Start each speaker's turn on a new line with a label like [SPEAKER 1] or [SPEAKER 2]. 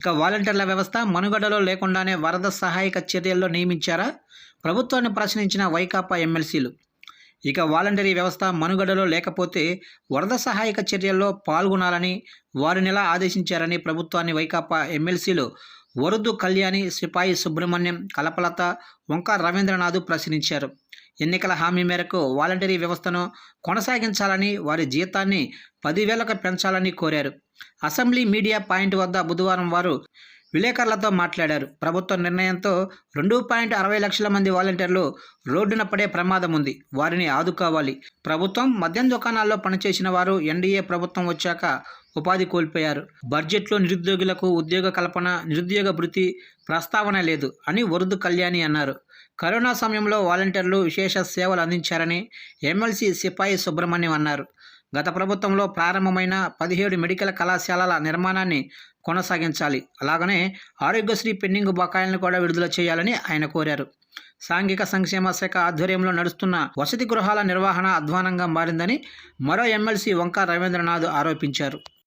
[SPEAKER 1] ఇక వాలంటీర్ల వ్యవస్థ మనుగడలో లేకుండానే వరద సహాయక చర్యల్లో నియమించారా? ప్రభుత్వాన్ని ప్రశ్నించిన వైకాపా ఎమ్మెల్సీలు. ఇక వాలంటరీ వ్యవస్థ మనుగడలో లేకపోతే వరద సహాయక చర్యల్లో పాల్గొనాలని వారినిలా ఆదేశించారని ప్రభుత్వాన్ని వైకాపా ఎమ్మెల్సీలు వరుదు కళ్యాణి, సిపాయి సుబ్రహ్మణ్యం, కలపలత, వంక రవీంద్రనాథ్ ప్రశ్నించారు. ఎన్నికల హామీ మేరకు వాలంటరీ వ్యవస్థను కొనసాగించాలని, వారి జీతాన్ని 10,000కు పెంచాలని కోరారు. అసెంబ్లీ మీడియా పాయింట్ వద్ద బుధవారం వారు విలేకరులతో మాట్లాడారు. ప్రభుత్వ నిర్ణయంతో 2.60 లక్షల మంది వాలంటీర్లు రోడ్డున పడే ప్రమాదం ఉంది. వారిని ఆదుకోవాలి. ప్రభుత్వం, మద్యం దుకాణాల్లో పనిచేసిన వారు ఎన్డీఏ ప్రభుత్వం వచ్చాక ఉపాధి కోల్పోయారు. బడ్జెట్లో నిరుద్యోగులకు ఉద్యోగ కల్పన, నిరుద్యోగ భృతి ప్రస్తావన లేదు అని వరుదు కళ్యాణి అన్నారు. కరోనా సమయంలో వాలంటీర్లు విశేష సేవలు అందించారని ఎమ్మెల్సీ సిపాయి సుబ్రహ్మణ్యం అన్నారు. గత ప్రభుత్వంలో ప్రారంభమైన 17 మెడికల్ కళాశాలల నిర్మాణాన్ని కొనసాగించాలి. అలాగనే ఆరోగ్యశ్రీ పెండింగ్ బకాయిలను కూడా విడుదల చేయాలని ఆయన కోరారు. సాంఘిక సంక్షేమ శాఖ ఆధ్వర్యంలో నడుస్తున్న వసతి గృహాల నిర్వహణ అధ్వానంగా మారిందని మరో ఎమ్మెల్సీ వంక రవీంద్రనాథ్ ఆరోపించారు.